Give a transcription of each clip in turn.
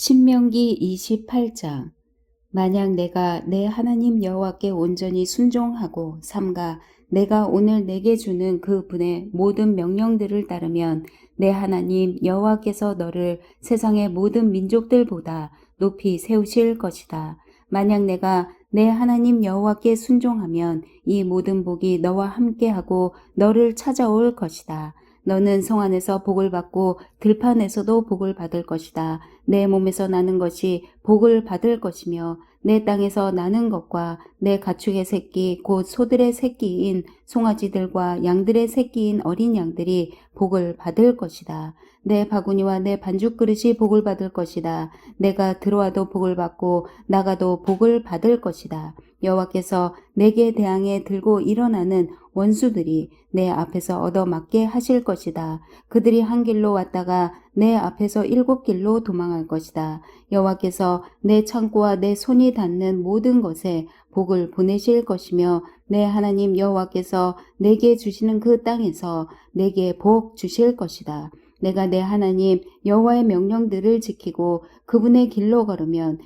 신명기 28장. 만약 내가 내 하나님 여호와께 온전히 순종하고 삼가 내가 오늘 내게 주는 그 분의 모든 명령들을 따르면 내 하나님 여호와께서 너를 세상의 모든 민족들보다 높이 세우실 것이다. 만약 내가 내 하나님 여호와께 순종하면 이 모든 복이 너와 함께하고 너를 찾아올 것이다. 너는 성 안에서 복을 받고 들판에서도 복을 받을 것이다. 내 몸에서 나는 것이 복을 받을 것이며 내 땅에서 나는 것과 내 가축의 새끼 곧 소들의 새끼인 송아지들과 양들의 새끼인 어린 양들이 복을 받을 것이다. 내 바구니와 내 반죽 그릇이 복을 받을 것이다. 내가 들어와도 복을 받고 나가도 복을 받을 것이다. 여호와께서 내게 대항해 들고 일어나는 원수들이 내 앞에서 얻어맞게 하실 것이다. 그들이 한 길로 왔다가 내 앞에서 7길로 도망할 것이다. 여호와께서 내 창고와 내 손이 닿는 모든 것에 복을 보내실 것이며 내 하나님 여호와께서 내게 주시는 그 땅에서 내게 복 주실 것이다. 내가 내 하나님 여호와의 명령들을 지키고 그분의 길로 걸으면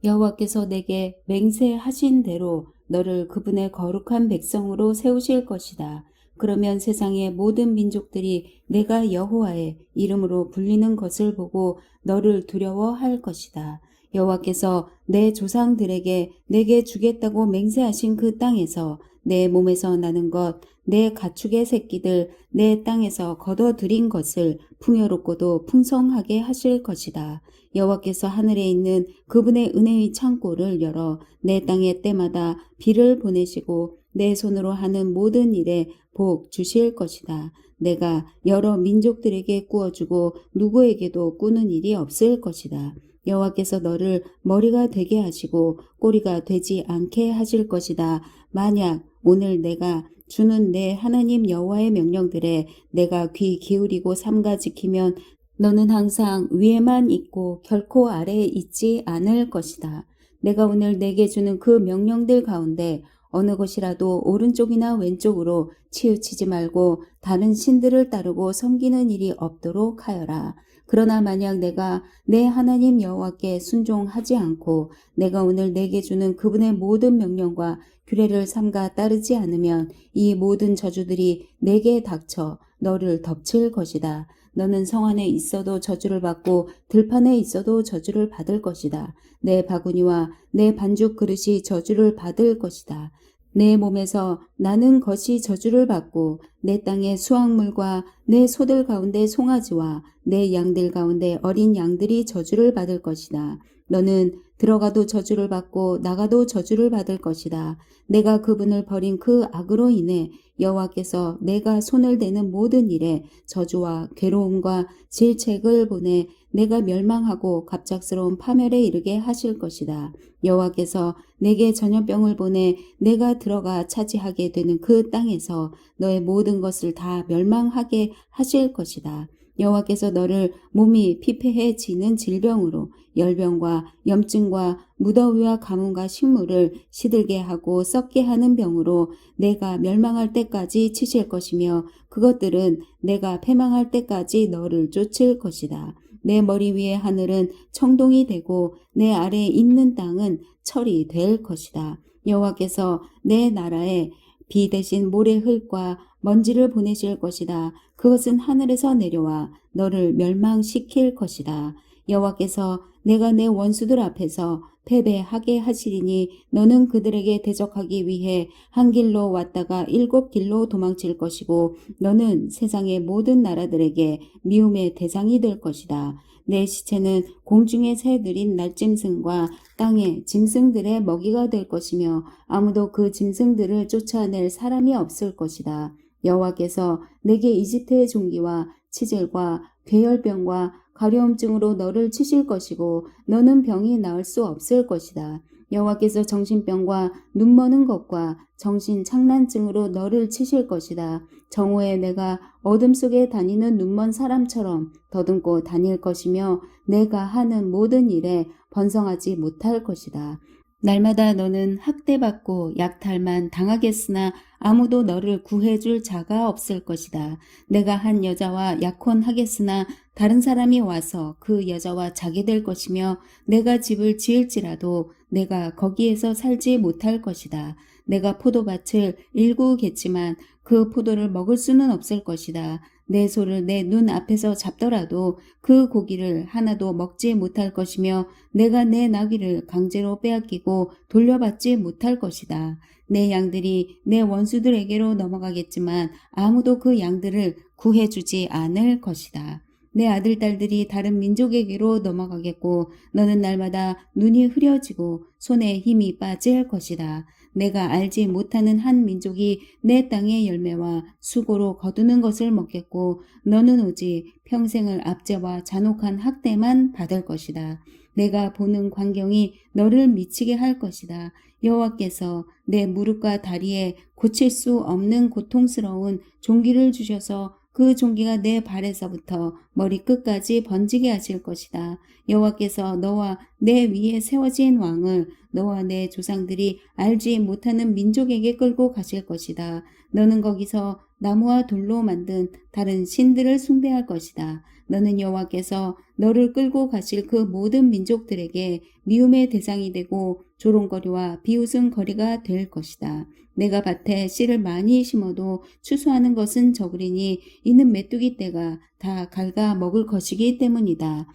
여호와께서 내게 맹세하신 대로 너를 그분의 거룩한 백성으로 세우실 것이다. 그러면 세상의 모든 민족들이 내가 여호와의 이름으로 불리는 것을 보고 너를 두려워할 것이다. 여호와께서 내 조상들에게 내게 주겠다고 맹세하신 그 땅에서 내 몸에서 나는 것, 내 가축의 새끼들, 내 땅에서 거둬들인 것을 풍요롭고도 풍성하게 하실 것이다. 여호와께서 하늘에 있는 그분의 은혜의 창고를 열어 내 땅에 때마다 비를 보내시고 내 손으로 하는 모든 일에 복 주실 것이다. 내가 여러 민족들에게 꾸어주고 누구에게도 꾸는 일이 없을 것이다. 여호와께서 너를 머리가 되게 하시고 꼬리가 되지 않게 하실 것이다. 만약 오늘 내가 주는 내 하나님 여호와의 명령들에 내가 귀 기울이고 삼가 지키면 너는 항상 위에만 있고 결코 아래에 있지 않을 것이다. 내가 오늘 내게 주는 그 명령들 가운데 어느 것이라도 오른쪽이나 왼쪽으로 치우치지 말고 다른 신들을 따르고 섬기는 일이 없도록 하여라. 그러나 만약 내가 내 하나님 여호와께 순종하지 않고 내가 오늘 내게 주는 그분의 모든 명령과 규례를 삼가 따르지 않으면 이 모든 저주들이 내게 닥쳐 너를 덮칠 것이다. 너는 성 안에 있어도 저주를 받고 들판에 있어도 저주를 받을 것이다. 내 바구니와 내 반죽 그릇이 저주를 받을 것이다. 내 몸에서 나는 것이 저주를 받고 내 땅의 수확물과 내 소들 가운데 송아지와 내 양들 가운데 어린 양들이 저주를 받을 것이다. 너는 들어가도 저주를 받고 나가도 저주를 받을 것이다. 내가 그분을 버린 그 악으로 인해 여호와께서 내가 손을 대는 모든 일에 저주와 괴로움과 질책을 보내 내가 멸망하고 갑작스러운 파멸에 이르게 하실 것이다. 여호와께서 내게 전염병을 보내 내가 들어가 차지하게 되는 그 땅에서 너의 모든 것을 다 멸망하게 하실 것이다. 여호와께서 너를 몸이 피폐해지는 질병으로 열병과 염증과 무더위와 가뭄과 식물을 시들게 하고 썩게 하는 병으로 내가 멸망할 때까지 치실 것이며 그것들은 내가 패망할 때까지 너를 쫓을 것이다. 내 머리 위의 하늘은 청동이 되고 내 아래에 있는 땅은 철이 될 것이다. 여호와께서 내 나라에 비 대신 모래 흙과 먼지를 보내실 것이다. 그것은 하늘에서 내려와 너를 멸망시킬 것이다. 여호와께서 내가 내 원수들 앞에서 패배하게 하시리니 너는 그들에게 대적하기 위해 한 길로 왔다가 7길로 도망칠 것이고 너는 세상의 모든 나라들에게 미움의 대상이 될 것이다. 내 시체는 공중의 새들인 날짐승과 땅의 짐승들의 먹이가 될 것이며 아무도 그 짐승들을 쫓아낼 사람이 없을 것이다. 여호와께서 내게 이집트의 종기와 치질과 괴혈병과 가려움증으로 너를 치실 것이고 너는 병이 나을 수 없을 것이다. 여호와께서 정신병과 눈머는 것과 정신착란증으로 너를 치실 것이다. 정오에 내가 어둠 속에 다니는 눈먼 사람처럼 더듬고 다닐 것이며 내가 하는 모든 일에 번성하지 못할 것이다. 날마다 너는 학대받고 약탈만 당하겠으나 아무도 너를 구해줄 자가 없을 것이다. 내가 한 여자와 약혼하겠으나 다른 사람이 와서 그 여자와 자게 될 것이며 내가 집을 지을지라도 내가 거기에서 살지 못할 것이다. 내가 포도밭을 일구겠지만 그 포도를 먹을 수는 없을 것이다. 내 소를 내 눈 앞에서 잡더라도 그 고기를 하나도 먹지 못할 것이며 내가 내 나귀를 강제로 빼앗기고 돌려받지 못할 것이다. 내 양들이 내 원수들에게로 넘어가겠지만 아무도 그 양들을 구해주지 않을 것이다. 내 아들, 딸들이 다른 민족에게로 넘어가겠고 너는 날마다 눈이 흐려지고 손에 힘이 빠질 것이다. 내가 알지 못하는 한 민족이 내 땅의 열매와 수고로 거두는 것을 먹겠고 너는 오직 평생을 압제와 잔혹한 학대만 받을 것이다. 내가 보는 광경이 너를 미치게 할 것이다. 여호와께서 내 무릎과 다리에 고칠 수 없는 고통스러운 종기를 주셔서 그 종기가 내 발에서부터 머리 끝까지 번지게 하실 것이다. 여호와께서 너와 내 위에 세워진 왕을 너와 내 조상들이 알지 못하는 민족에게 끌고 가실 것이다. 너는 거기서 나무와 돌로 만든 다른 신들을 숭배할 것이다. 너는 여호와께서 너를 끌고 가실 그 모든 민족들에게 미움의 대상이 되고 조롱거리와 비웃음거리가 될 것이다. 내가 밭에 씨를 많이 심어도 추수하는 것은 적으리니 이는 메뚜기 떼가 다 갉아 먹을 것이기 때문이다.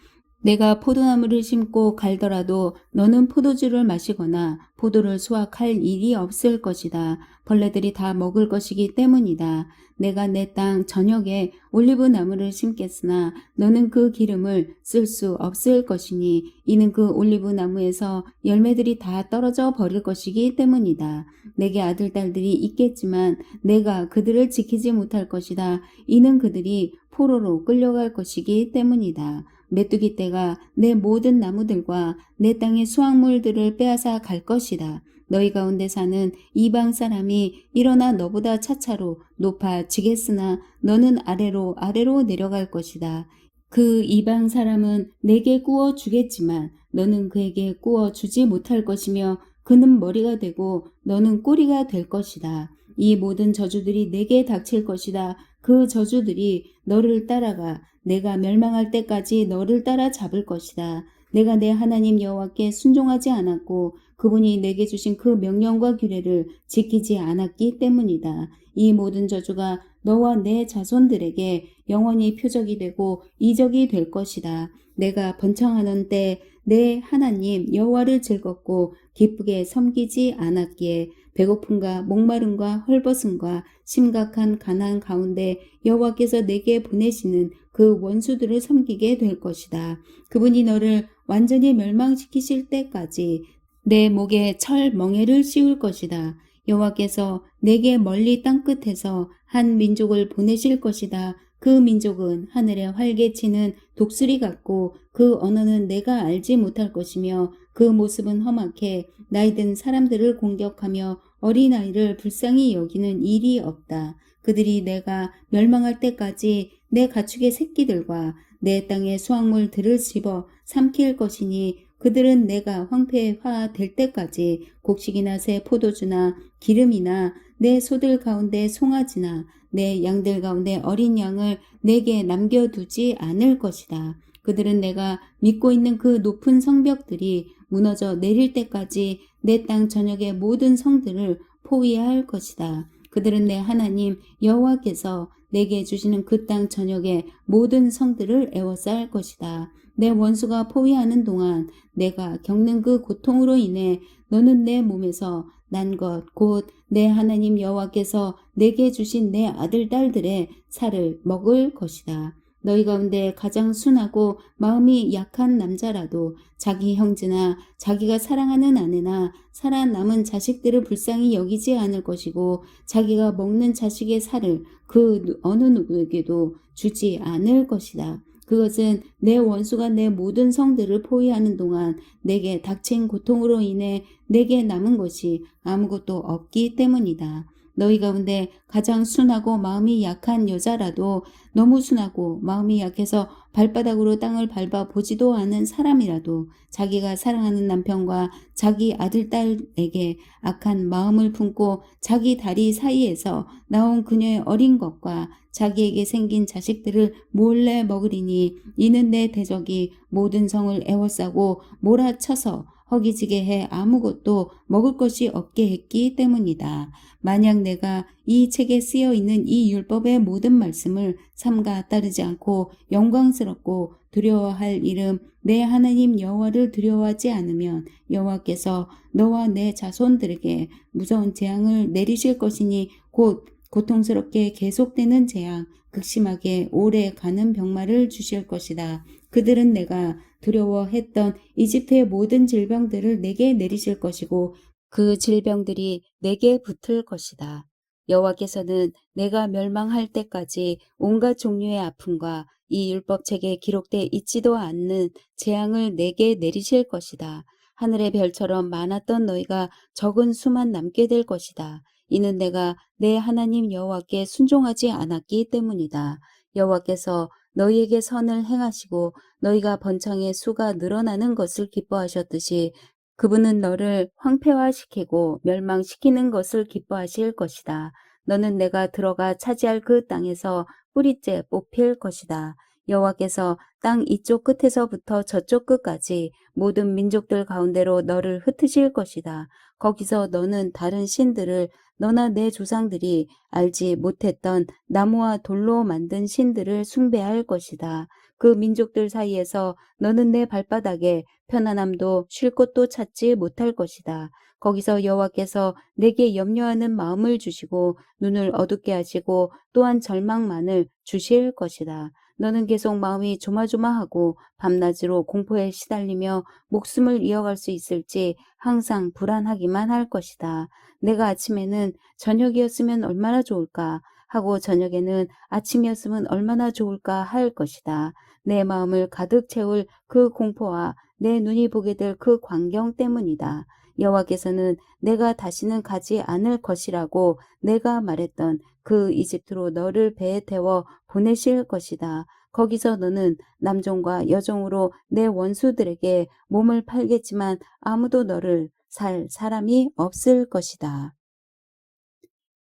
내가 포도나무를 심고 갈더라도 너는 포도주를 마시거나 포도를 수확할 일이 없을 것이다. 벌레들이 다 먹을 것이기 때문이다. 내가 내 땅 전역에 올리브 나무를 심겠으나 너는 그 기름을 쓸 수 없을 것이니 이는 그 올리브 나무에서 열매들이 다 떨어져 버릴 것이기 때문이다. 내게 아들, 딸들이 있겠지만 내가 그들을 지키지 못할 것이다. 이는 그들이 포로로 끌려갈 것이기 때문이다. 메뚜기 떼가 내 모든 나무들과 내 땅의 수확물들을 빼앗아 갈 것이다. 너희 가운데 사는 이방 사람이 일어나 너보다 차차로 높아지겠으나 너는 아래로 내려갈 것이다. 그 이방 사람은 내게 구워 주겠지만 너는 그에게 구워 주지 못할 것이며 그는 머리가 되고 너는 꼬리가 될 것이다. 이 모든 저주들이 내게 닥칠 것이다. 그 저주들이 너를 따라가 내가 멸망할 때까지 너를 따라 잡을 것이다. 내가 내 하나님 여호와께 순종하지 않았고 그분이 내게 주신 그 명령과 규례를 지키지 않았기 때문이다. 이 모든 저주가 너와 내 자손들에게 영원히 표적이 되고 이적이 될 것이다. 내가 번창하는 때 내 하나님 여호와를 즐겁고 기쁘게 섬기지 않았기에 배고픔과 목마름과 헐벗음과 심각한 가난 가운데 여호와께서 내게 보내시는 그 원수들을 섬기게 될 것이다. 그분이 너를 완전히 멸망시키실 때까지 내 목에 철 멍에를 씌울 것이다. 여호와께서 내게 멀리 땅끝에서 한 민족을 보내실 것이다. 그 민족은 하늘에 활개치는 독수리 같고 그 언어는 내가 알지 못할 것이며 그 모습은 험악해 나이든 사람들을 공격하며 어린아이를 불쌍히 여기는 일이 없다. 그들이 내가 멸망할 때까지 내 가축의 새끼들과 내 땅의 수확물들을 집어 삼킬 것이니 그들은 내가 황폐화될 때까지 곡식이나 새 포도주나 기름이나 내 소들 가운데 송아지나 내 양들 가운데 어린 양을 내게 남겨두지 않을 것이다. 그들은 내가 믿고 있는 그 높은 성벽들이 무너져 내릴 때까지 내 땅 전역의 모든 성들을 포위할 것이다. 그들은 내 하나님 여호와께서 내게 주시는 그 땅 전역의 모든 성들을 에워쌀 것이다. 내 원수가 포위하는 동안 내가 겪는 그 고통으로 인해 너는 내 몸에서 난 것 곧 내 하나님 여호와께서 내게 주신 내 아들 딸들의 살을 먹을 것이다. 너희 가운데 가장 순하고 마음이 약한 남자라도 자기 형제나 자기가 사랑하는 아내나 살아남은 자식들을 불쌍히 여기지 않을 것이고 자기가 먹는 자식의 살을 그 어느 누구에게도 주지 않을 것이다. 그것은 내 원수가 내 모든 성들을 포위하는 동안 내게 닥친 고통으로 인해 내게 남은 것이 아무것도 없기 때문이다. 너희 가운데 가장 순하고 마음이 약한 여자라도 너무 순하고 마음이 약해서 발바닥으로 땅을 밟아 보지도 않은 사람이라도 자기가 사랑하는 남편과 자기 아들, 딸에게 악한 마음을 품고 자기 다리 사이에서 나온 그녀의 어린 것과 자기에게 생긴 자식들을 몰래 먹으리니 이는 내 대적이 모든 성을 에워싸고 몰아쳐서 허기지게 해 아무것도 먹을 것이 없게 했기 때문이다. 만약 내가 이 책에 쓰여 있는 이 율법의 모든 말씀을 삼가 따르지 않고 영광스럽고 두려워할 이름 내 하나님 여호와를 두려워하지 않으면 여호와께서 너와 내 자손들에게 무서운 재앙을 내리실 것이니 곧 고통스럽게 계속되는 재앙, 극심하게 오래 가는 병마를 주실 것이다. 그들은 내가 두려워했던 이집트의 모든 질병들을 내게 내리실 것이고 그 질병들이 내게 붙을 것이다. 여호와께서는 내가 멸망할 때까지 온갖 종류의 아픔과 이 율법책에 기록돼 있지도 않는 재앙을 내게 내리실 것이다. 하늘의 별처럼 많았던 너희가 적은 수만 남게 될 것이다. 이는 내가 내 하나님 여호와께 순종하지 않았기 때문이다. 여호와께서 너희에게 선을 행하시고 너희가 번창의 수가 늘어나는 것을 기뻐하셨듯이 그분은 너를 황폐화시키고 멸망시키는 것을 기뻐하실 것이다. 너는 내가 들어가 차지할 그 땅에서 뿌리째 뽑힐 것이다. 여호와께서 땅 이쪽 끝에서부터 저쪽 끝까지 모든 민족들 가운데로 너를 흩으실 것이다. 거기서 너는 다른 신들을 너나 내 조상들이 알지 못했던 나무와 돌로 만든 신들을 숭배할 것이다. 그 민족들 사이에서 너는 내 발바닥에 편안함도 쉴 곳도 찾지 못할 것이다. 거기서 여호와께서 내게 염려하는 마음을 주시고 눈을 어둡게 하시고 또한 절망만을 주실 것이다. 너는 계속 마음이 조마조마하고 밤낮으로 공포에 시달리며 목숨을 이어갈 수 있을지 항상 불안하기만 할 것이다. 내가 아침에는 저녁이었으면 얼마나 좋을까 하고 저녁에는 아침이었으면 얼마나 좋을까 할 것이다. 내 마음을 가득 채울 그 공포와 내 눈이 보게 될 그 광경 때문이다. 여호와께서는 내가 다시는 가지 않을 것이라고 내가 말했던 그 이집트로 너를 배에 태워 보내실 것이다. 거기서 너는 남종과 여종으로 내 원수들에게 몸을 팔겠지만 아무도 너를 살 사람이 없을 것이다.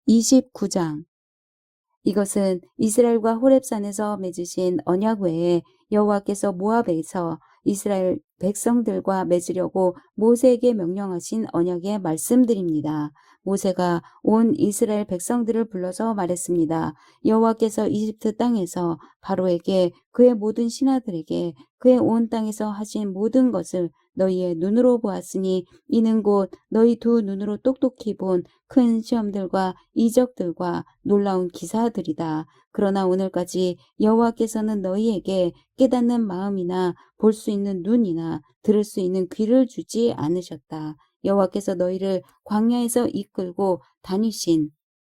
29장 이것은 이스라엘과 호렙산에서 맺으신 언약 외에 여호와께서 모압에서 이스라엘 백성들과 맺으려고 모세에게 명령하신 언약의 말씀들입니다. 모세가 온 이스라엘 백성들을 불러서 말했습니다. 여호와께서 이집트 땅에서 바로에게 그의 모든 신하들에게 그의 온 땅에서 하신 모든 것을 너희의 눈으로 보았으니 이는 곧 너희 두 눈으로 똑똑히 본 큰 시험들과 이적들과 놀라운 기사들이다. 그러나 오늘까지 여호와께서는 너희에게 깨닫는 마음이나 볼 수 있는 눈이나 들을 수 있는 귀를 주지 않으셨다. 여호와께서 너희를 광야에서 이끌고 다니신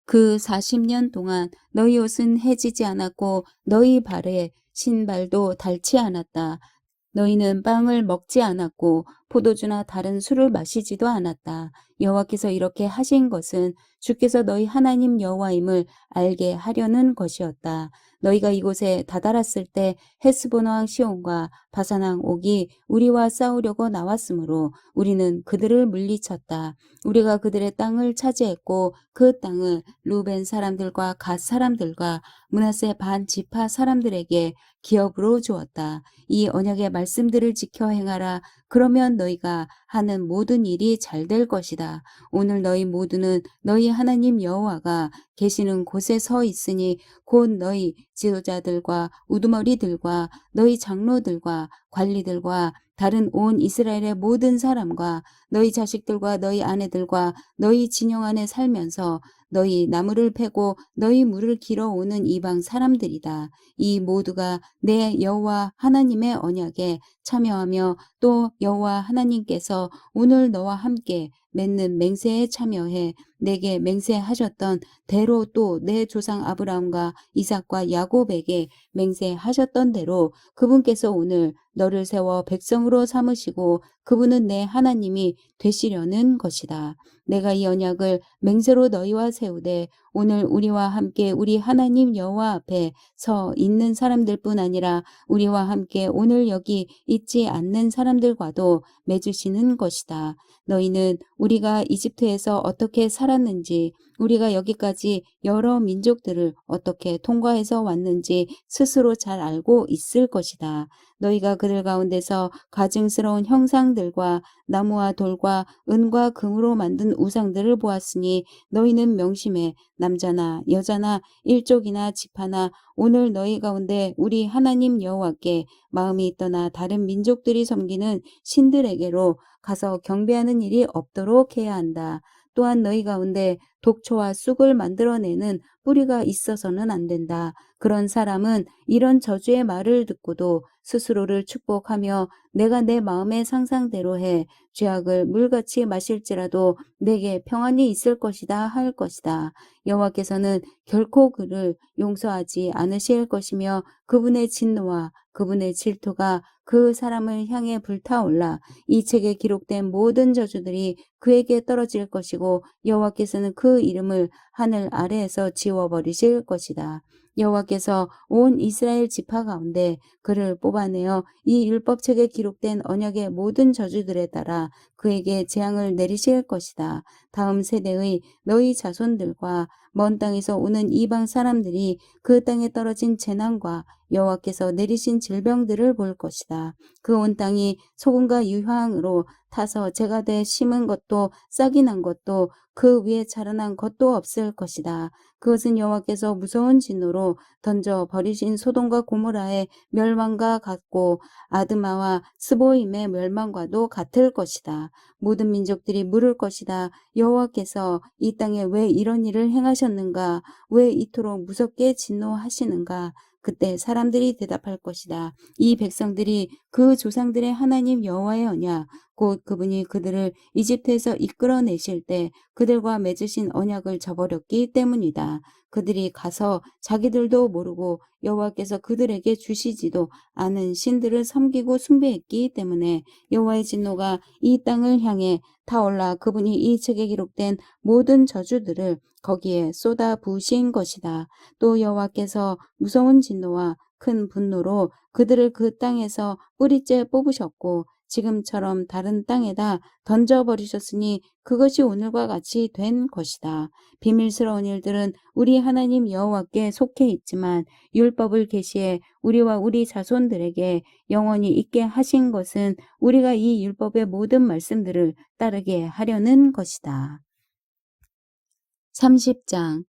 그 40년 동안 너희 옷은 해지지 않았고 너희 발에 신발도 닳지 않았다. 너희는 빵을 먹지 않았고 포도주나 다른 술을 마시지도 않았다. 여호와께서 이렇게 하신 것은 주께서 너희 하나님 여호와임을 알게 하려는 것이었다. 너희가 이곳에 다다랐을 때 헤스본 왕 시온과 바산 왕 옥이 우리와 싸우려고 나왔으므로 우리는 그들을 물리쳤다. 우리가 그들의 땅을 차지했고 그 땅을 루벤 사람들과 갓 사람들과 므낫세 반 지파 사람들에게 기업으로 주었다. 이 언약의 말씀들을 지켜 행하라. 그러면 너희가 하는 모든 일이 잘 될 것이다. 오늘 너희 모두는 너희 하나님 여호와가 계시는 곳에 서 있으니 곧 너희 지도자들과 우두머리들과 너희 장로들과 관리들과 다른 온 이스라엘의 모든 사람과 너희 자식들과 너희 아내들과 너희 진영 안에 살면서 너희 나무를 패고 너희 물을 길어오는 이방 사람들이다. 이 모두가 내 여호와 하나님의 언약에 참여하며 또 여호와 하나님께서 오늘 너와 함께 맺는 맹세에 참여해 내게 맹세하셨던 대로 또 내 조상 아브라함과 이삭과 야곱에게 맹세하셨던 대로 그분께서 오늘 너를 세워 백성으로 삼으시고 그분은 내 하나님이 되시려는 것이다. 내가 이 언약을 맹세로 너희와 세우되 오늘 우리와 함께 우리 하나님 여호와 앞에 서 있는 사람들뿐 아니라 우리와 함께 오늘 여기 있지 않는 사람들과도 맺으시는 것이다. 너희는 우리가 이집트에서 어떻게 살았는지, 우리가 여기까지 여러 민족들을 어떻게 통과해서 왔는지 스스로 잘 알고 있을 것이다. 너희가 그들 가운데서 가증스러운 형상들과 나무와 돌과 은과 금으로 만든 우상들을 보았으니 너희는 명심해 남자나 여자나 일족이나 지파나 오늘 너희 가운데 우리 하나님 여호와께 마음이 떠나 다른 민족들이 섬기는 신들에게로 가서 경배하는 일이 없도록 해야 한다. 또한 너희 가운데 독초와 쑥을 만들어내는 뿌리가 있어서는 안 된다. 그런 사람은 이런 저주의 말을 듣고도 스스로를 축복하며 내가 내 마음의 상상대로 해 죄악을 물같이 마실지라도 내게 평안이 있을 것이다 할 것이다. 여호와께서는 결코 그를 용서하지 않으실 것이며 그분의 진노와 그분의 질투가 그 사람을 향해 불타올라 이 책에 기록된 모든 저주들이 그에게 떨어질 것이고 여호와께서는 그 이름을 하늘 아래에서 지워버리실 것이다. 여호와께서 온 이스라엘 지파 가운데 그를 뽑아내어 이 율법책에 기록된 언약의 모든 저주들에 따라 그에게 재앙을 내리실 것이다. 다음 세대의 너희 자손들과 먼 땅에서 오는 이방 사람들이 그 땅에 떨어진 재난과 여호와께서 내리신 질병들을 볼 것이다. 그 온 땅이 소금과 유황으로 타서 재가 돼 심은 것도 싹이 난 것도 그 위에 자라난 것도 없을 것이다. 그것은 여호와께서 무서운 진노로 던져 버리신 소돔과 고모라의 멸망과 같고 아드마와 스보임의 멸망과도 같을 것이다. 모든 민족들이 물을 것이다. 여호와께서 이 땅에 왜 이런 일을 행하셨는가? 왜 이토록 무섭게 진노하시는가? 그때 사람들이 대답할 것이다. 이 백성들이 그 조상들의 하나님 여호와의 언약, 곧 그분이 그들을 이집트에서 이끌어내실 때 그들과 맺으신 언약을 저버렸기 때문이다. 그들이 가서 자기들도 모르고 여호와께서 그들에게 주시지도 않은 신들을 섬기고 숭배했기 때문에 여호와의 진노가 이 땅을 향해 타올라 그분이 이 책에 기록된 모든 저주들을 거기에 쏟아 부으신 것이다. 또 여호와께서 무서운 진노와 큰 분노로 그들을 그 땅에서 뿌리째 뽑으셨고 지금처럼 다른 땅에다 던져버리셨으니 그것이 오늘과 같이 된 것이다. 비밀스러운 일들은 우리 하나님 여호와께 속해 있지만 율법을 계시해 우리와 우리 자손들에게 영원히 있게 하신 것은 우리가 이 율법의 모든 말씀들을 따르게 하려는 것이다. 30장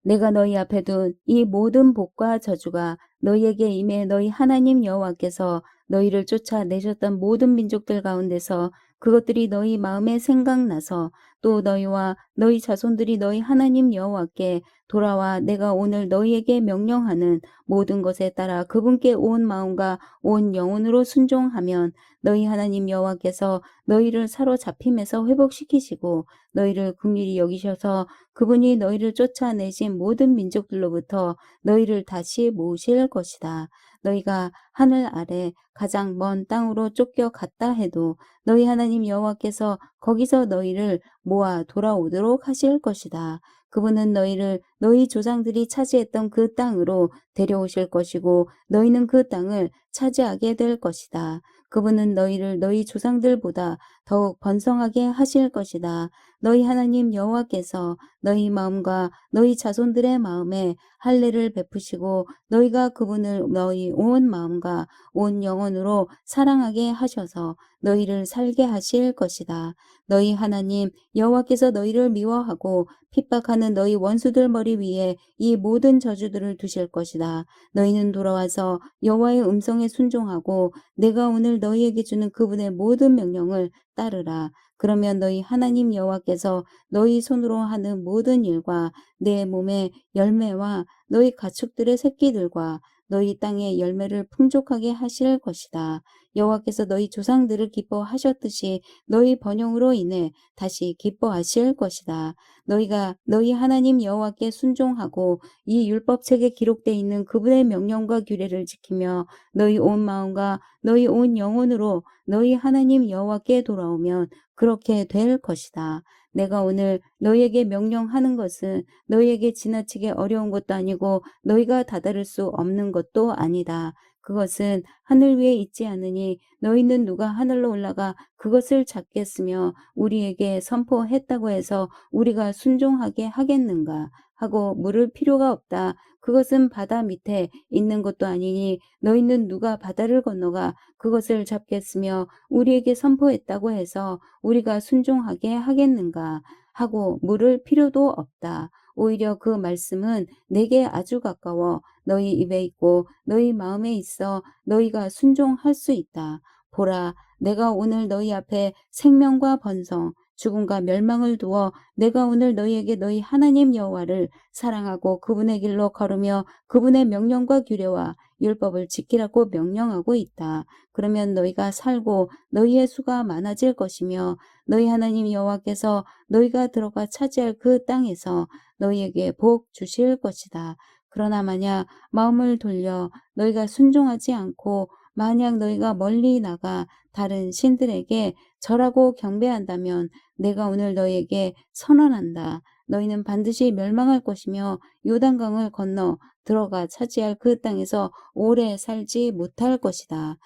내가 너희 앞에 둔 이 모든 복과 저주가 너희에게 임해 너희 하나님 여호와께서 너희를 쫓아내셨던 모든 민족들 가운데서 그것들이 너희 마음에 생각나서 또 너희와 너희 자손들이 너희 하나님 여호와께 돌아와 내가 오늘 너희에게 명령하는 모든 것에 따라 그분께 온 마음과 온 영혼으로 순종하면 너희 하나님 여호와께서 너희를 사로잡힘에서 회복시키시고 너희를 긍휼히 여기셔서 그분이 너희를 쫓아내신 모든 민족들로부터 너희를 다시 모으실 것이다. 너희가 하늘 아래 가장 먼 땅으로 쫓겨갔다 해도 너희 하나님 여호와께서 거기서 너희를 모아 돌아오도록 하실 것이다. 그분은 너희를 너희 조상들이 차지했던 그 땅으로 데려오실 것이고 너희는 그 땅을 차지하게 될 것이다. 그분은 너희를 너희 조상들보다 더욱 번성하게 하실 것이다. 너희 하나님 여호와께서 너희 마음과 너희 자손들의 마음에 할례를 베푸시고 너희가 그분을 너희 온 마음과 온 영혼으로 사랑하게 하셔서 너희를 살게 하실 것이다. 너희 하나님 여호와께서 너희를 미워하고 핍박하는 너희 원수들 머리 위에 이 모든 저주들을 두실 것이다. 너희는 돌아와서 여호와의 음성에 순종하고 내가 오늘 너희에게 주는 그분의 모든 명령을 따르라. 그러면 너희 하나님 여호와께서 너희 손으로 하는 모든 일과 내 몸의 열매와 너희 가축들의 새끼들과 너희 땅의 열매를 풍족하게 하실 것이다. 여호와께서 너희 조상들을 기뻐하셨듯이 너희 번영으로 인해 다시 기뻐하실 것이다. 너희가 너희 하나님 여호와께 순종하고 이 율법책에 기록되어 있는 그분의 명령과 규례를 지키며 너희 온 마음과 너희 온 영혼으로 너희 하나님 여호와께 돌아오면 그렇게 될 것이다. 내가 오늘 너희에게 명령하는 것은 너희에게 지나치게 어려운 것도 아니고 너희가 다다를 수 없는 것도 아니다. 그것은 하늘 위에 있지 않으니 너희는 누가 하늘로 올라가 그것을 잡겠으며 우리에게 선포했다고 해서 우리가 순종하게 하겠는가 하고 물을 필요가 없다. 그것은 바다 밑에 있는 것도 아니니 너희는 누가 바다를 건너가 그것을 잡겠으며 우리에게 선포했다고 해서 우리가 순종하게 하겠는가 하고 물을 필요도 없다. 오히려 그 말씀은 내게 아주 가까워 너희 입에 있고 너희 마음에 있어 너희가 순종할 수 있다. 보라, 내가 오늘 너희 앞에 생명과 번성, 죽음과 멸망을 두어 내가 오늘 너희에게 너희 하나님 여호와를 사랑하고 그분의 길로 걸으며 그분의 명령과 규례와 율법을 지키라고 명령하고 있다. 그러면 너희가 살고 너희의 수가 많아질 것이며 너희 하나님 여호와께서 너희가 들어가 차지할 그 땅에서 너희에게 복 주실 것이다. 그러나 만약 마음을 돌려 너희가 순종하지 않고 만약 너희가 멀리 나가 다른 신들에게 절하고 경배한다면 내가 오늘 너희에게 선언한다. 너희는 반드시 멸망할 것이며 요단강을 건너 들어가 차지할 그 땅에서 오래 살지 못할 것이다.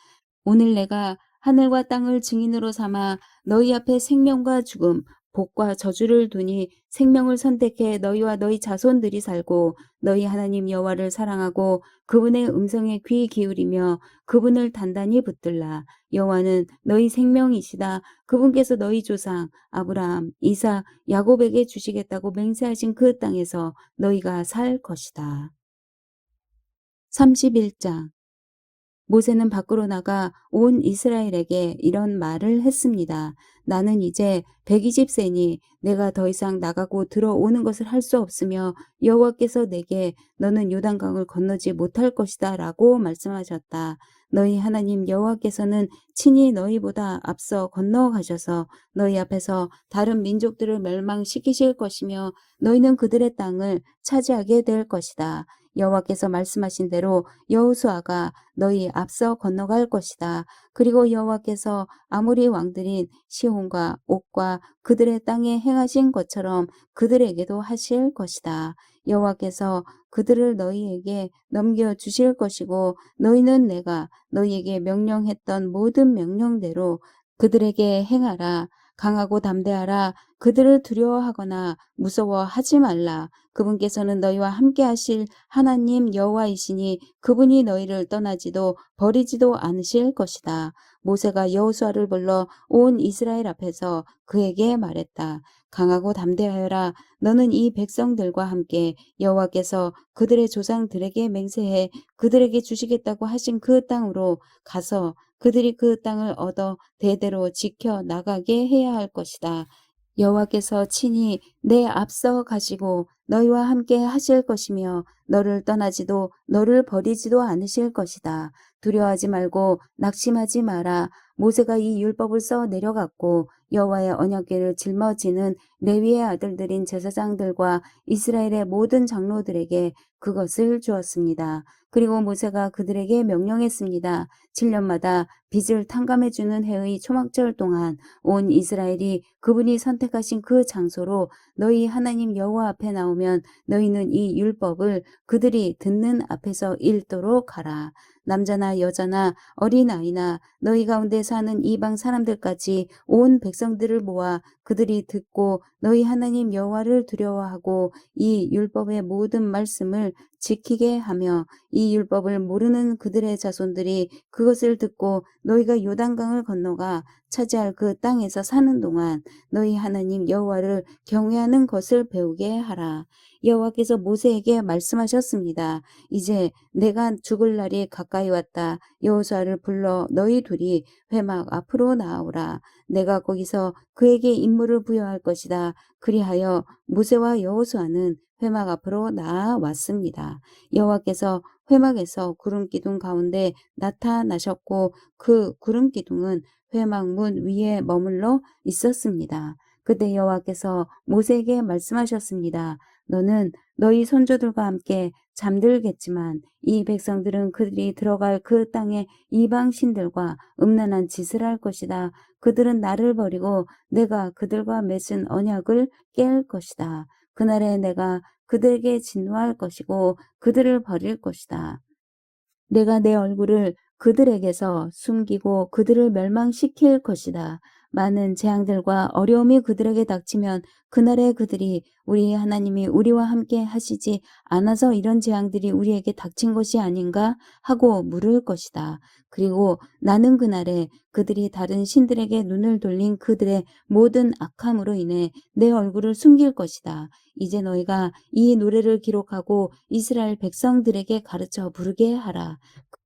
오늘 내가 하늘과 땅을 증인으로 삼아 너희 앞에 생명과 죽음, 복과 저주를 두니 생명을 선택해 너희와 너희 자손들이 살고 너희 하나님 여호와를 사랑하고 그분의 음성에 귀 기울이며 그분을 단단히 붙들라. 여호와는 너희 생명이시다. 그분께서 너희 조상 아브라함, 이삭, 야곱에게 주시겠다고 맹세하신 그 땅에서 너희가 살 것이다. 31장 모세는 밖으로 나가 온 이스라엘에게 이런 말을 했습니다. 나는 이제 120세니 내가 더 이상 나가고 들어오는 것을 할 수 없으며 여호와께서 내게 너는 요단강을 건너지 못할 것이다 라고 말씀하셨다. 너희 하나님 여호와께서는 친히 너희보다 앞서 건너가셔서 너희 앞에서 다른 민족들을 멸망시키실 것이며 너희는 그들의 땅을 차지하게 될 것이다. 여호와께서 말씀하신 대로 여호수아가 너희 앞서 건너갈 것이다. 그리고 여호와께서 아모리 왕들인 시혼과 옥과 그들의 땅에 행하신 것처럼 그들에게도 하실 것이다. 여호와께서 그들을 너희에게 넘겨주실 것이고 너희는 내가 너희에게 명령했던 모든 명령대로 그들에게 행하라. 강하고 담대하라. 그들을 두려워하거나 무서워하지 말라. 그분께서는 너희와 함께 하실 하나님 여호와이시니 그분이 너희를 떠나지도 버리지도 않으실 것이다. 모세가 여호수아를 불러 온 이스라엘 앞에서 그에게 말했다. 강하고 담대하여라. 너는 이 백성들과 함께 여호와께서 그들의 조상들에게 맹세해 그들에게 주시겠다고 하신 그 땅으로 가서 그들이 그 땅을 얻어 대대로 지켜 나가게 해야 할 것이다. 여호와께서 친히 내 앞서 가시고 너희와 함께 하실 것이며 너를 떠나지도 너를 버리지도 않으실 것이다. 두려워하지 말고 낙심하지 마라. 모세가 이 율법을 써 내려갔고 여호와의 언약궤를 짊어지는 레위의 아들들인 제사장들과 이스라엘의 모든 장로들에게 그것을 주었습니다. 그리고 모세가 그들에게 명령했습니다. 7년마다 빚을 탕감해주는 해의 초막절 동안 온 이스라엘이 그분이 선택하신 그 장소로 너희 하나님 여호와 앞에 나오면 너희는 이 율법을 그들이 듣는 앞에서 읽도록 하라. 남자나 여자나 어린아이나 너희 가운데 사는 이방 사람들까지 온 백성들을 모아 그들이 듣고 너희 하나님 여호와를 두려워하고 이 율법의 모든 말씀을 지키게 하며 이 율법을 모르는 그들의 자손들이 그것을 듣고 너희가 요단강을 건너가 차지할 그 땅에서 사는 동안 너희 하나님 여호와를 경외하는 것을 배우게 하라. 여호와께서 모세에게 말씀하셨습니다. 이제 내가 죽을 날이 가까이 왔다. 여호수아를 불러 너희 둘이 회막 앞으로 나아오라. 내가 거기서 그에게 임무를 부여할 것이다. 그리하여 모세와 여호수아는 회막 앞으로 나아왔습니다. 여호와께서 회막에서 구름 기둥 가운데 나타나셨고 그 구름 기둥은 회막 문 위에 머물러 있었습니다. 그때 여호와께서 모세에게 말씀하셨습니다. 너는 너희 손주들과 함께 잠들겠지만 이 백성들은 그들이 들어갈 그 땅의 이방 신들과 음란한 짓을 할 것이다. 그들은 나를 버리고 내가 그들과 맺은 언약을 깰 것이다. 그날에 내가 그들에게 진노할 것이고 그들을 버릴 것이다. 내가 내 얼굴을 그들에게서 숨기고 그들을 멸망시킬 것이다. 많은 재앙들과 어려움이 그들에게 닥치면 그날에 그들이 우리 하나님이 우리와 함께 하시지 않아서 이런 재앙들이 우리에게 닥친 것이 아닌가 하고 물을 것이다. 그리고 나는 그날에 그들이 다른 신들에게 눈을 돌린 그들의 모든 악함으로 인해 내 얼굴을 숨길 것이다. 이제 너희가 이 노래를 기록하고 이스라엘 백성들에게 가르쳐 부르게 하라.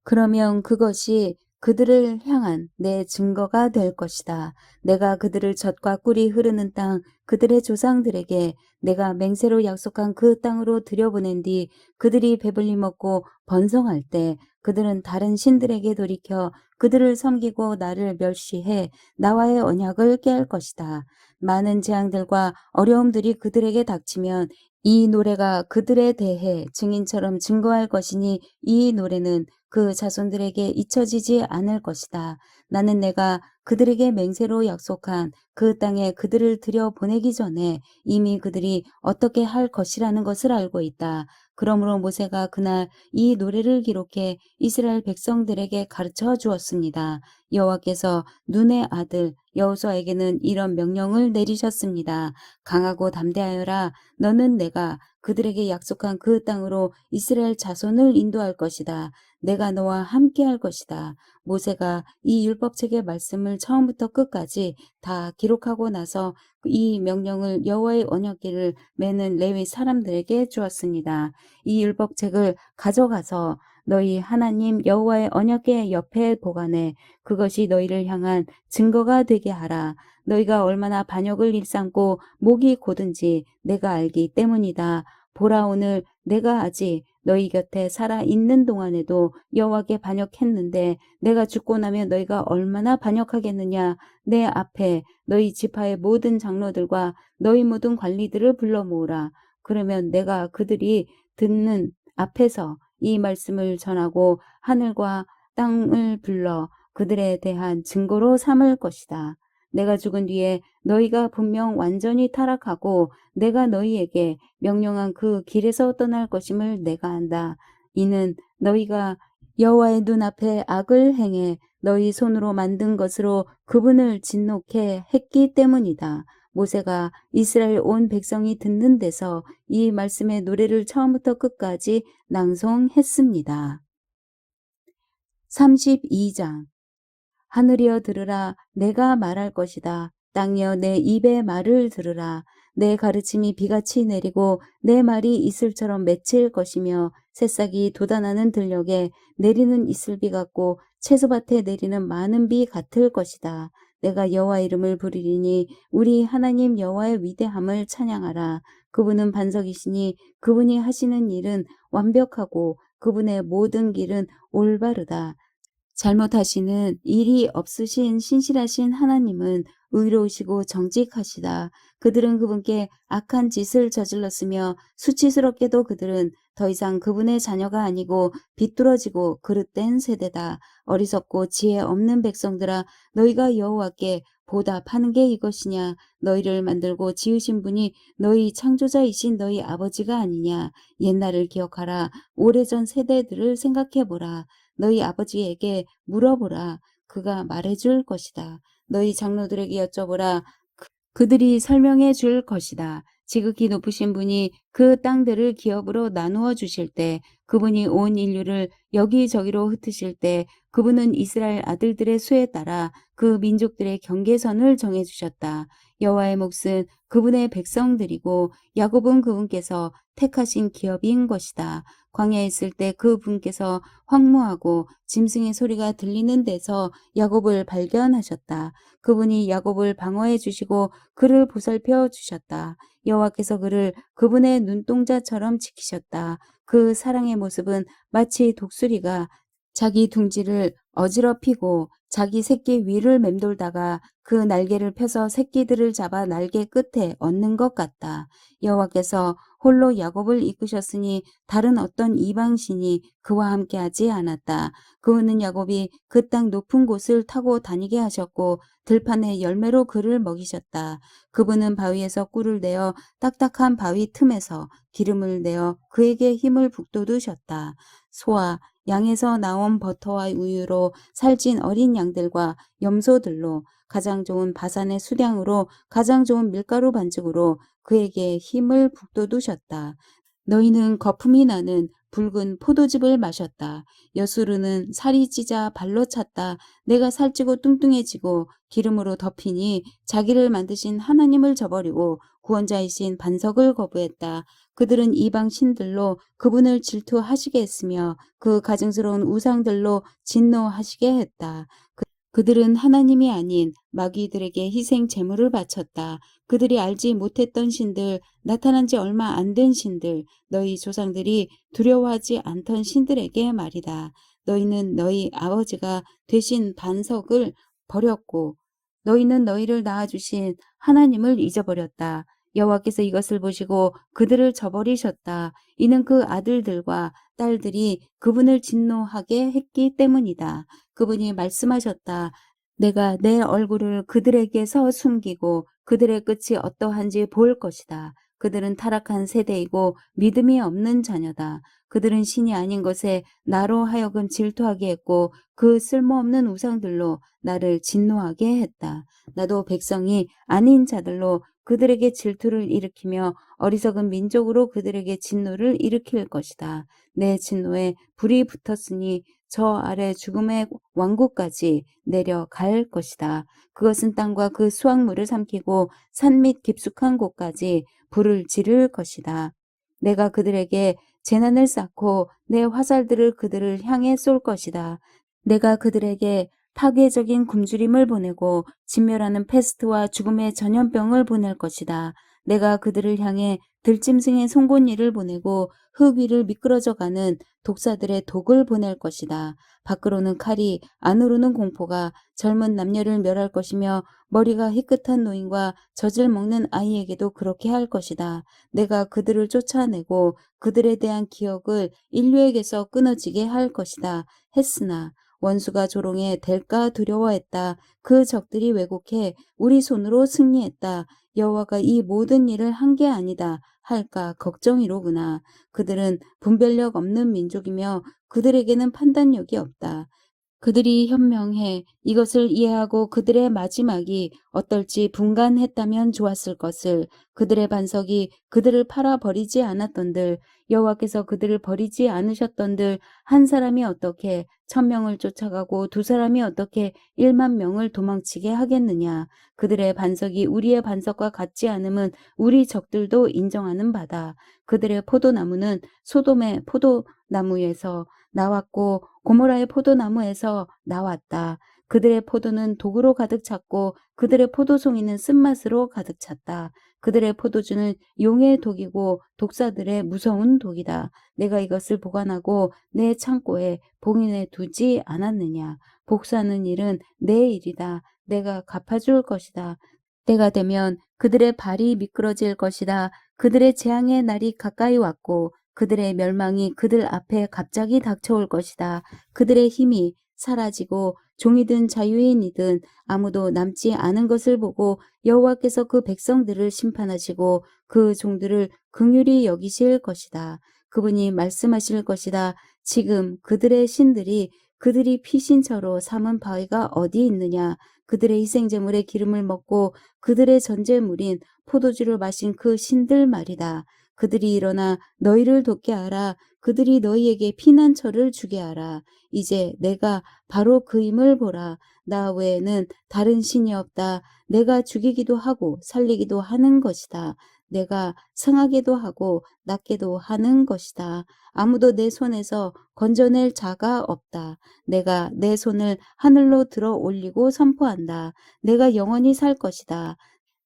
그러면 그것이 그들을 향한 내 증거가 될 것이다. 내가 그들을 젖과 꿀이 흐르는 땅, 그들의 조상들에게 내가 맹세로 약속한 그 땅으로 들여보낸 뒤 그들이 배불리 먹고 번성할 때 그들은 다른 신들에게 돌이켜 그들을 섬기고 나를 멸시해 나와의 언약을 깨할 것이다. 많은 재앙들과 어려움들이 그들에게 닥치면 이 노래가 그들에 대해 증인처럼 증거할 것이니 이 노래는 그 자손들에게 잊혀지지 않을 것이다. 나는 내가 그들에게 맹세로 약속한 그 땅에 그들을 들여보내기 전에 이미 그들이 어떻게 할 것이라는 것을 알고 있다. 그러므로 모세가 그날 이 노래를 기록해 이스라엘 백성들에게 가르쳐 주었습니다. 여호와께서 눈의 아들 여호수아에게는 이런 명령을 내리셨습니다. 강하고 담대하여라. 너는 내가 그들에게 약속한 그 땅으로 이스라엘 자손을 인도할 것이다. 내가 너와 함께 할 것이다. 모세가 이 율법책의 말씀을 처음부터 끝까지 다 기록하고 나서 이 명령을 여호와의 언약궤를 매는 레위 사람들에게 주었습니다. 이 율법책을 가져가서 너희 하나님 여호와의 언약궤 옆에 보관해 그것이 너희를 향한 증거가 되게 하라. 너희가 얼마나 반역을 일삼고 목이 고든지 내가 알기 때문이다. 보라 오늘 내가 아직 너희 곁에 살아 있는 동안에도 여호와께 반역했는데 내가 죽고 나면 너희가 얼마나 반역하겠느냐. 내 앞에 너희 지파의 모든 장로들과 너희 모든 관리들을 불러 모으라. 그러면 내가 그들이 듣는 앞에서 이 말씀을 전하고 하늘과 땅을 불러 그들에 대한 증거로 삼을 것이다. 내가 죽은 뒤에 너희가 분명 완전히 타락하고 내가 너희에게 명령한 그 길에서 떠날 것임을 내가 안다. 이는 너희가 여호와의 눈앞에 악을 행해 너희 손으로 만든 것으로 그분을 진노케 했기 때문이다. 모세가 이스라엘 온 백성이 듣는 데서 이 말씀의 노래를 처음부터 끝까지 낭송했습니다. 32장 하늘이여 들으라 내가 말할 것이다. 땅이여 내 입의 말을 들으라. 내 가르침이 비같이 내리고 내 말이 이슬처럼 맺힐 것이며 새싹이 돋아나는 들녘에 내리는 이슬비 같고 채소밭에 내리는 많은 비 같을 것이다. 내가 여호와 이름을 부르리니 우리 하나님 여호와의 위대함을 찬양하라. 그분은 반석이시니 그분이 하시는 일은 완벽하고 그분의 모든 길은 올바르다. 잘못하시는 일이 없으신 신실하신 하나님은 의로우시고 정직하시다. 그들은 그분께 악한 짓을 저질렀으며 수치스럽게도 그들은 더 이상 그분의 자녀가 아니고 비뚤어지고 그릇된 세대다. 어리석고 지혜 없는 백성들아 너희가 여호와께 보답하는 게 이것이냐. 너희를 만들고 지으신 분이 너희 창조자이신 너희 아버지가 아니냐. 옛날을 기억하라. 오래전 세대들을 생각해보라. 너희 아버지에게 물어보라. 그가 말해줄 것이다. 너희 장로들에게 여쭤보라. 그들이 설명해 줄 것이다. 지극히 높으신 분이 그 땅들을 기업으로 나누어 주실 때, 그분이 온 인류를 여기저기로 흩으실 때, 그분은 이스라엘 아들들의 수에 따라 그 민족들의 경계선을 정해 주셨다. 여호와의 몫은 그분의 백성들이고 야곱은 그분께서 택하신 기업인 것이다. 광야에 있을 때 그분께서 황무하고 짐승의 소리가 들리는 데서 야곱을 발견하셨다. 그분이 야곱을 방어해 주시고 그를 보살펴 주셨다. 여호와께서 그를 그분의 눈동자처럼 지키셨다. 그 사랑의 모습은 마치 독수리가 자기 둥지를 어지럽히고 자기 새끼 위를 맴돌다가 그 날개를 펴서 새끼들을 잡아 날개 끝에 얹는 것 같다. 여호와께서 홀로 야곱을 이끄셨으니 다른 어떤 이방신이 그와 함께하지 않았다. 그는 야곱이 그 땅 높은 곳을 타고 다니게 하셨고 들판의 열매로 그를 먹이셨다. 그분은 바위에서 꿀을 내어 딱딱한 바위 틈에서 기름을 내어 그에게 힘을 북돋우셨다. 소와 양에서 나온 버터와 우유로 살찐 어린 양들과 염소들로 가장 좋은 바산의 수량으로 가장 좋은 밀가루 반죽으로 그에게 힘을 북돋우셨다. 너희는 거품이 나는 붉은 포도즙을 마셨다. 여수르는 살이 찌자 발로 찼다. 내가 살찌고 뚱뚱해지고 기름으로 덮이니 자기를 만드신 하나님을 저버리고 구원자이신 반석을 거부했다. 그들은 이방 신들로 그분을 질투하시게 했으며 그 가증스러운 우상들로 진노하시게 했다. 그들은 하나님이 아닌 마귀들에게 희생 제물을 바쳤다. 그들이 알지 못했던 신들, 나타난 지 얼마 안 된 신들, 너희 조상들이 두려워하지 않던 신들에게 말이다. 너희는 너희 아버지가 되신 반석을 버렸고 너희는 너희를 낳아주신 하나님을 잊어버렸다. 여호와께서 이것을 보시고 그들을 저버리셨다. 이는 그 아들들과 딸들이 그분을 진노하게 했기 때문이다. 그분이 말씀하셨다. 내가 내 얼굴을 그들에게서 숨기고 그들의 끝이 어떠한지 볼 것이다. 그들은 타락한 세대이고 믿음이 없는 자녀다. 그들은 신이 아닌 것에 나로 하여금 질투하게 했고 그 쓸모없는 우상들로 나를 진노하게 했다. 나도 백성이 아닌 자들로 그들에게 질투를 일으키며 어리석은 민족으로 그들에게 진노를 일으킬 것이다. 내 진노에 불이 붙었으니 저 아래 죽음의 왕국까지 내려갈 것이다. 그것은 땅과 그 수확물을 삼키고 산 및 깊숙한 곳까지 불을 지를 것이다. 내가 그들에게 재난을 쌓고 내 화살들을 그들을 향해 쏠 것이다. 내가 그들에게 파괴적인 굶주림을 보내고 진멸하는 패스트와 죽음의 전염병을 보낼 것이다. 내가 그들을 향해 들짐승의 송곳니를 보내고 흙 위를 미끄러져가는 독사들의 독을 보낼 것이다. 밖으로는 칼이 안으로는 공포가 젊은 남녀를 멸할 것이며 머리가 희끗한 노인과 젖을 먹는 아이에게도 그렇게 할 것이다. 내가 그들을 쫓아내고 그들에 대한 기억을 인류에게서 끊어지게 할 것이다. 했으나 원수가 조롱해 될까 두려워했다. 그 적들이 왜곡해 우리 손으로 승리했다. 여호와가 이 모든 일을 한 게 아니다 할까 걱정이로구나. 그들은 분별력 없는 민족이며 그들에게는 판단력이 없다. 그들이 현명해 이것을 이해하고 그들의 마지막이 어떨지 분간했다면 좋았을 것을. 그들의 반석이 그들을 팔아버리지 않았던들, 여호와께서 그들을 버리지 않으셨던들, 한 사람이 어떻게 1000명을 쫓아가고 두 사람이 어떻게 100,000명을 도망치게 하겠느냐. 그들의 반석이 우리의 반석과 같지 않음은 우리 적들도 인정하는 바다. 그들의 포도나무는 소돔의 포도나무에서 나왔고 고모라의 포도나무에서 나왔다. 그들의 포도는 독으로 가득 찼고 그들의 포도송이는 쓴맛으로 가득 찼다. 그들의 포도주는 용의 독이고 독사들의 무서운 독이다. 내가 이것을 보관하고 내 창고에 봉인해 두지 않았느냐. 복수하는 일은 내 일이다. 내가 갚아줄 것이다. 때가 되면 그들의 발이 미끄러질 것이다. 그들의 재앙의 날이 가까이 왔고 그들의 멸망이 그들 앞에 갑자기 닥쳐올 것이다. 그들의 힘이 사라지고 종이든 자유인이든 아무도 남지 않은 것을 보고 여호와께서 그 백성들을 심판하시고 그 종들을 긍휼히 여기실 것이다. 그분이 말씀하실 것이다. 지금 그들의 신들이 그들이 피신처로 삼은 바위가 어디 있느냐. 그들의 희생제물의 기름을 먹고 그들의 전제물인 포도주를 마신 그 신들 말이다. 그들이 일어나 너희를 돕게 하라. 그들이 너희에게 피난처를 주게 하라. 이제 내가 바로 그 힘을 보라. 나 외에는 다른 신이 없다. 내가 죽이기도 하고 살리기도 하는 것이다. 내가 상하게도 하고 낫게도 하는 것이다. 아무도 내 손에서 건져낼 자가 없다. 내가 내 손을 하늘로 들어 올리고 선포한다. 내가 영원히 살 것이다.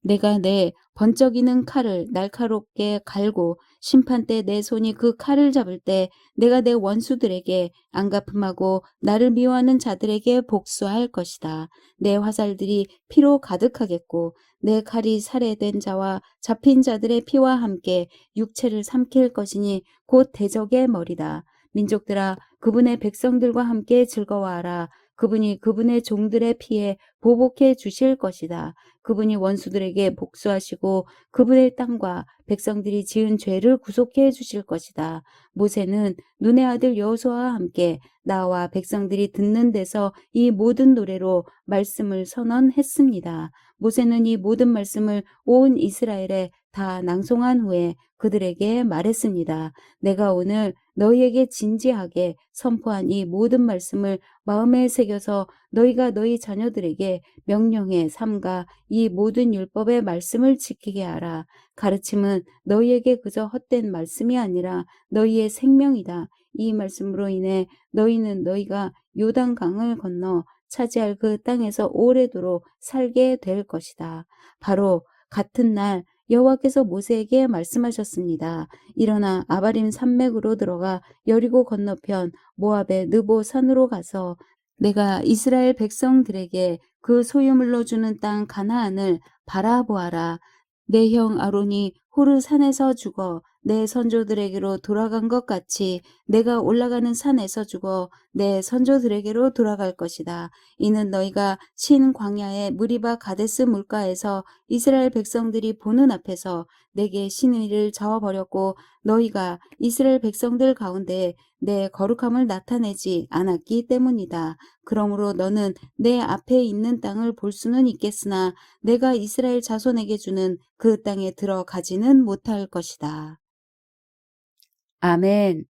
내가 내 번쩍이는 칼을 날카롭게 갈고 심판 때 내 손이 그 칼을 잡을 때 내가 내 원수들에게 안갚음하고 나를 미워하는 자들에게 복수할 것이다. 내 화살들이 피로 가득하겠고 내 칼이 살해된 자와 잡힌 자들의 피와 함께 육체를 삼킬 것이니 곧 대적의 머리다. 민족들아 그분의 백성들과 함께 즐거워하라. 그분이 그분의 종들의 피에 보복해 주실 것이다. 그분이 원수들에게 복수하시고 그분의 땅과 백성들이 지은 죄를 구속해 주실 것이다. 모세는 눈의 아들 여호수아와 함께 나와 백성들이 듣는 데서 이 모든 노래로 말씀을 선언했습니다. 모세는 이 모든 말씀을 온 이스라엘에 다 낭송한 후에 그들에게 말했습니다. 내가 오늘 너희에게 진지하게 선포한 이 모든 말씀을 마음에 새겨서 너희가 너희 자녀들에게 명령해 삼가 이 모든 율법의 말씀을 지키게 하라. 가르침은 너희에게 그저 헛된 말씀이 아니라 너희의 생명이다. 이 말씀으로 인해 너희는 너희가 요단강을 건너 차지할 그 땅에서 오래도록 살게 될 것이다. 바로 같은 날 여호와께서 모세에게 말씀하셨습니다. 일어나 아바림 산맥으로 들어가 여리고 건너편 모압의 느보 산으로 가서 내가 이스라엘 백성들에게 그 소유물로 주는 땅 가나안을 바라보아라. 내 형 아론이 호르 산에서 죽어 내 선조들에게로 돌아간 것 같이 내가 올라가는 산에서 죽어 내 선조들에게로 돌아갈 것이다. 이는 너희가 신 광야의 무리바 가데스 물가에서 이스라엘 백성들이 보는 앞에서 내게 신의를 저어버렸고 너희가 이스라엘 백성들 가운데 내 거룩함을 나타내지 않았기 때문이다. 그러므로 너는 내 앞에 있는 땅을 볼 수는 있겠으나 내가 이스라엘 자손에게 주는 그 땅에 들어가지는 못할 것이다. 아멘.